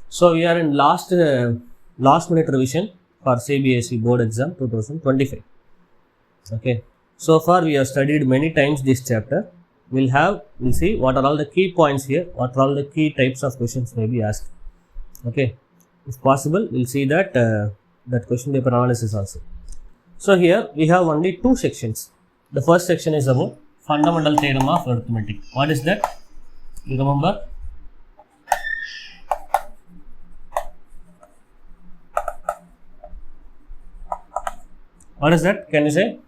So we are in last minute revision for CBSE board exam 2025. Okay. So far we have studied many times this chapter. We'll see what are all the key points here, what are all the key types of questions may be asked. Okay. If possible, we'll see that that question paper analysis also. So here we have only two sections. The first section is about fundamental theorem of arithmetic. What is that? You remember? What is that? Can you say?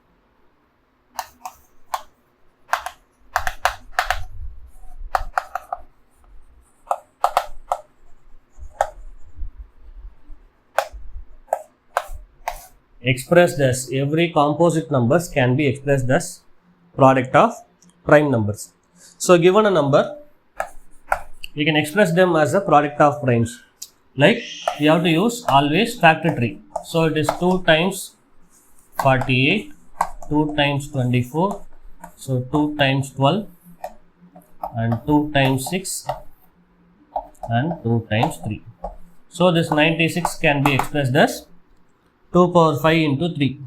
Expressed as every composite numbers can be expressed as product of prime numbers. So given a number, we can express them as a product of primes. Like we have to use always factor tree. So it is 2 times 48, 2 times 24, so 2 times 12 and 2 times 6 and 2 times 3. So this 96 can be expressed as 2 power 5 into 3.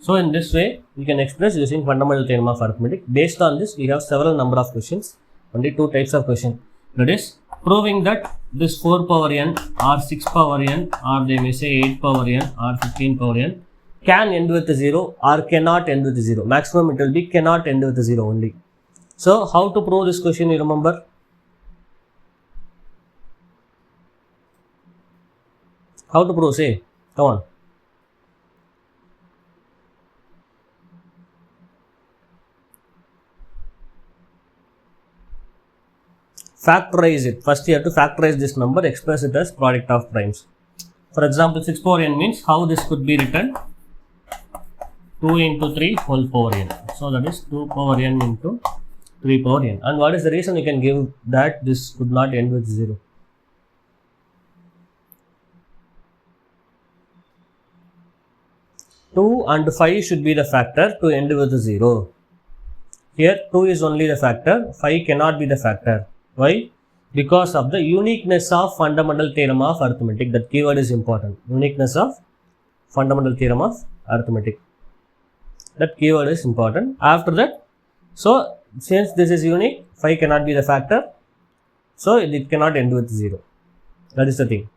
So in this way we can express using fundamental theorem of arithmetic. Based on this we have several number of questions, only 2 types of question. That is proving that this 4 power n or 6 power n or they may say 8 power n or 15 power n can end with 0 or cannot end with 0. Maximum it will be cannot end with 0 only. So how to prove this question, you remember? How to prove? Say, come on. Factorize it. First you have to factorize this number, express it as product of primes. For example, 6 power n means how this could be written? 2 into 3 whole power n. So that is 2 power n into 3 power n. And what is the reason you can give that this could not end with 0? Two and 5 should be the factor to end with 0. Here 2 is only the factor, 5 cannot be the factor. Why? Because of the uniqueness of fundamental theorem of arithmetic. That keyword is important. Uniqueness of fundamental theorem of arithmetic. That keyword is important. After that, so since this is unique, 5 cannot be the factor, so it cannot end with 0. That is the thing.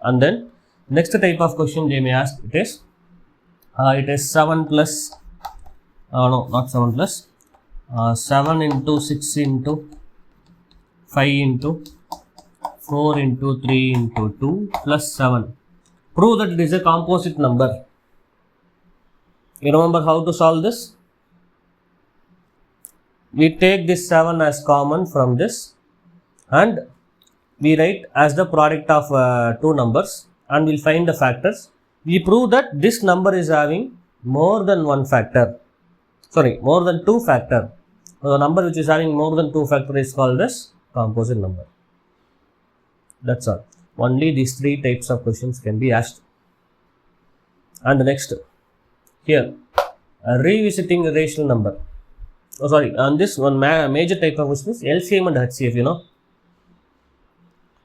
And then next type of question they may ask, it is 7 plus, no, not 7 plus, 7 into 6 into 5 into 4 into 3 into 2 plus 7. Prove that it is a composite number. You remember how to solve this? We take this 7 as common from this and we write as the product of two numbers and we'll find the factors. We prove that this number is having more than one factor. Sorry, more than 2 factor. So the number which is having more than 2 factor is called as composite number. That's all. Only these 3 types of questions can be asked. And the next, here, a revisiting a rational number. Oh, sorry, on this one major type of question is LCM and HCF, you know.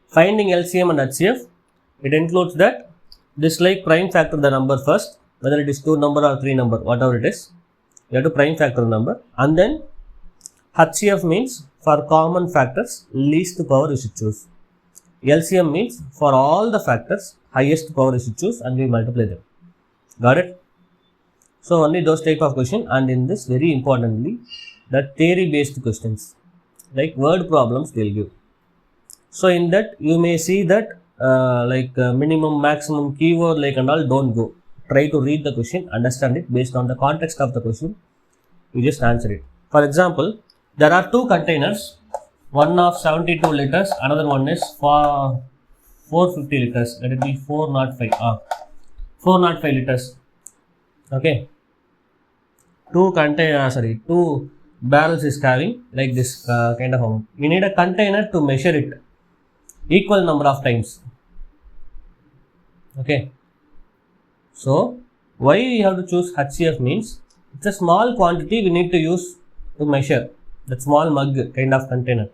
Finding LCM and HCF, it includes that this like prime factor the number first, whether it is 2 number or 3 number, whatever it is. You have to prime factor the number, and then HCF means for common factors, least power you should choose. LCM means for all the factors, highest power you should choose, and we multiply them. Got it? So only those type of question, and in this very importantly, the theory based questions like word problems they will give. So in that you may see that minimum, maximum, keyword like and all don't go. Try to read the question, understand it based on the context of the question. You just answer it. For example, there are 2 containers, one of 72 liters, another one is for 450 liters. Let it be 405. 405 liters. Okay. 2 barrels is having like this kind of amount. We need a container to measure it equal number of times. Okay. So why we have to choose HCF means it's a small quantity we need to use to measure that small mug kind of container.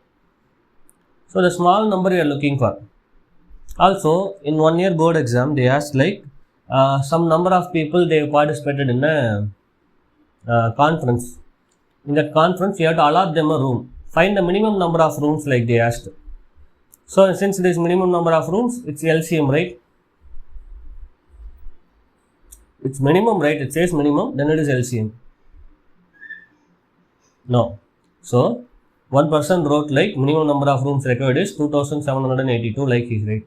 So the small number you are looking for. Also, in 1 year board exam, they asked like some number of people they participated in a conference. In that conference, you have to allot them a room. Find the minimum number of rooms like they asked. So since there is minimum number of rooms, it's LCM, right? It's minimum, right? It says minimum, then it is LCM. No. So one person wrote like minimum number of rooms required is 2782, like he's right.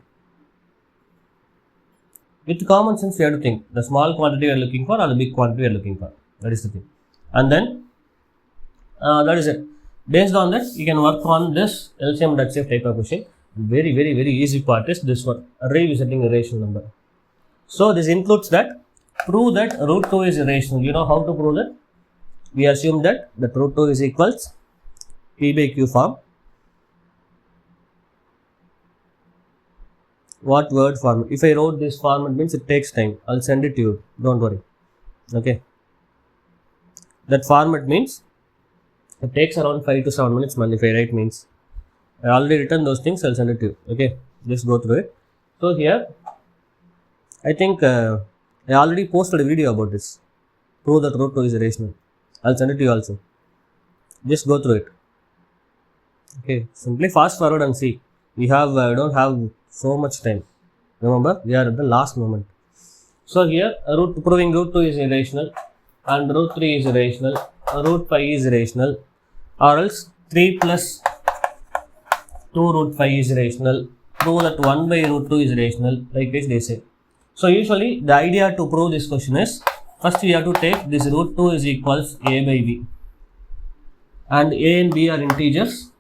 With common sense, you have to think the small quantity you are looking for or the big quantity you are looking for. That is the thing. And then that is it. Based on that, you can work on this LCM and HCF type of question. Very easy part is this one, revisiting a rational number. So this includes that, prove that root 2 is irrational. You know how to prove that? We assume that the root 2 is equals P by Q form. What word form? If I wrote this form, it means it takes time. I'll send it to you. Don't worry. Okay. That format means it takes around 5 to 7 minutes, man. If I write means I already written those things. I'll send it to you. Okay. Just go through it. So here, I think I already posted a video about this. Prove that root 2 is irrational. I'll send it to you also. Just go through it. Okay. Simply fast forward and see. We don't have so much time. Remember, we are at the last moment. So here, proving root 2 is irrational and root 3 is irrational, root 5 is irrational, or else 3 plus 2 root 5 is irrational. Prove that 1 by root 2 is irrational, like this they say. So usually the idea to prove this question is, first we have to take this root 2 is equals a by b, and a and b are integers,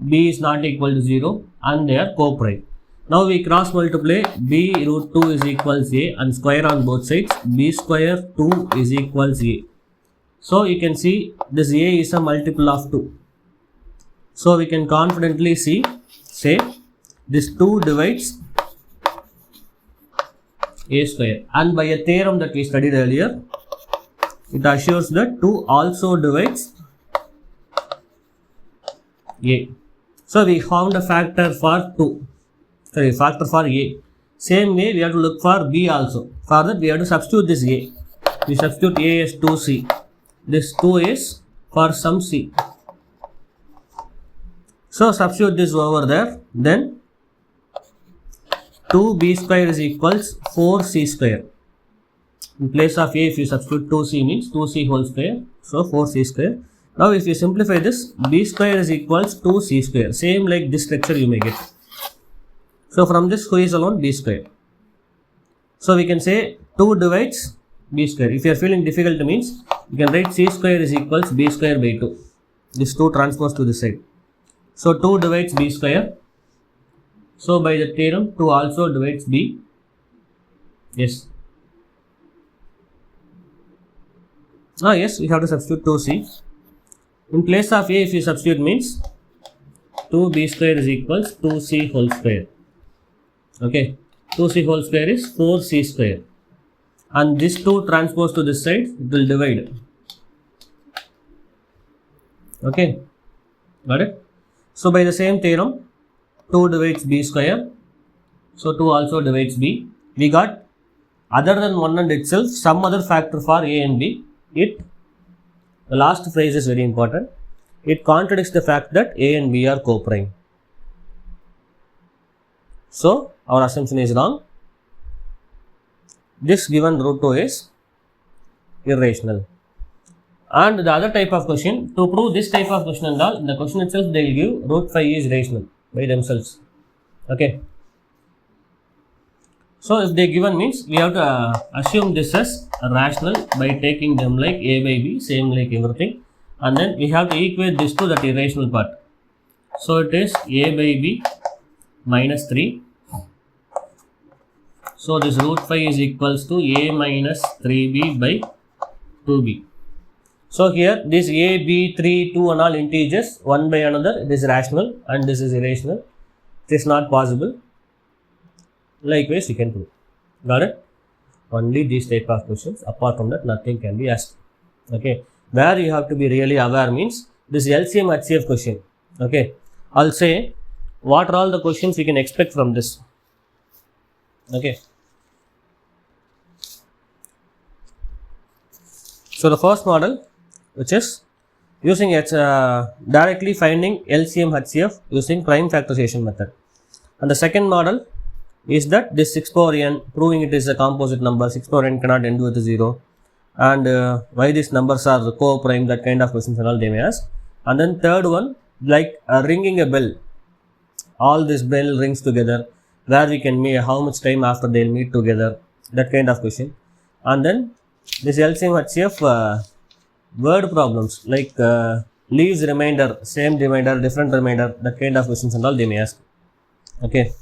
b is not equal to 0 and they are co-prime. Now we cross multiply b root 2 is equals a and square on both sides, b square 2 is equals a. So you can see this a is a multiple of 2. So we can confidently say this 2 divides a square, and by a theorem that we studied earlier, it assures that 2 also divides a. So we found a factor for factor for a. Same way we have to look for b also. For that we have to substitute this a. We substitute a as 2c. This 2 is for some c. So substitute this over there. Then 2b square is equals 4c square. In place of a, if you substitute 2c means 2c whole square. So 4c square. Now if you simplify this, b square is equals 2c square. Same like this structure you may get. So from this, who is alone? B square. So we can say 2 divides b square. If you are feeling difficult means, you can write c square is equals b square by 2. This 2 transpose to this side. So 2 divides b square. So by the theorem, 2 also divides b. Yes. Yes, we have to substitute 2c. In place of a, if you substitute means 2b square is equals 2c whole square. Okay, 2c whole square is 4c square. And this 2 transpose to this side, it will divide. Okay, got it? So by the same theorem, 2 divides b square. So 2 also divides b. We got other than 1 and itself, some other factor for a and b. The last phrase is very important. It contradicts the fact that a and b are co-prime. So our assumption is wrong. This given root 2 is irrational. And the other type of question, to prove this type of question and all, in the question itself they will give root 5 is rational by themselves. Okay. So if they given means, we have to assume this as rational by taking them like a by b, same like everything, and then we have to equate this to that irrational part. So it is a by b minus 3. So this root 5 is equals to a minus 3b by 2b. So here this a, b, 3, 2 and all integers, one by another, it is rational and this is irrational. It is not possible. Likewise, you can prove. Got it? Only these type of questions. Apart from that, nothing can be asked. Okay. Where you have to be really aware means this LCM HCF question. Okay. I'll say what are all the questions we can expect from this. Okay. So the first model, which is using directly finding LCM HCF using prime factorization method, and the second model is that this 6 power n, proving it is a composite number, 6 power n cannot end with a 0, and why these numbers are co-prime, that kind of questions and all they may ask. And then third one, like ringing a bell, all this bell rings together, where we can meet, how much time after they'll meet together, that kind of question. And then this LCM HCF word problems, like leaves remainder, same remainder, different remainder, that kind of questions and all they may ask. Okay.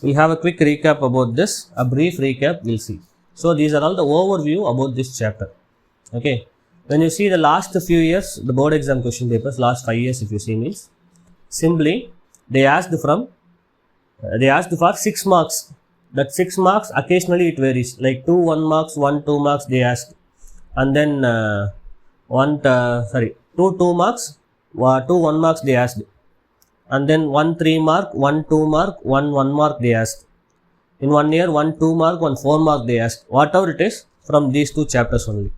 We'll have a quick recap about this, a brief recap we'll see. So these are all the overview about this chapter. Okay. When you see the last few years, the board exam question papers, last 5 years if you see means, simply they asked for 6 marks. That 6 marks, occasionally it varies, like 2 1 marks, 1 2 marks they asked, and then 2 2 marks, 2 1 marks they asked, and then 1 3 mark, 1 2 mark, 1 1 mark they asked. In 1 year, 1 2 mark, 1 4 mark they asked. Whatever it is, from these 2 chapters only.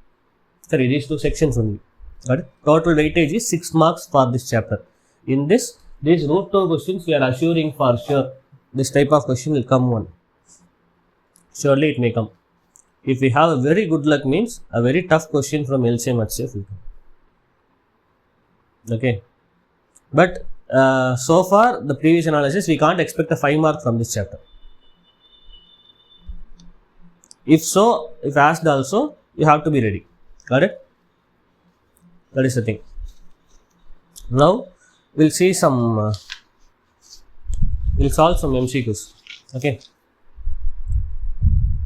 These 2 sections only. Got it? Total weightage is 6 marks for this chapter. In this, these root 2 questions we are assuring for sure this type of question will come one. Surely it may come. If we have a very good luck means a very tough question from LCM HCF will come. Okay. But so far the previous analysis, we can't expect a 5 mark from this chapter. If so, if asked also, you have to be ready. Got it? That is the thing. Now we'll see some we'll solve some MCQs. Okay.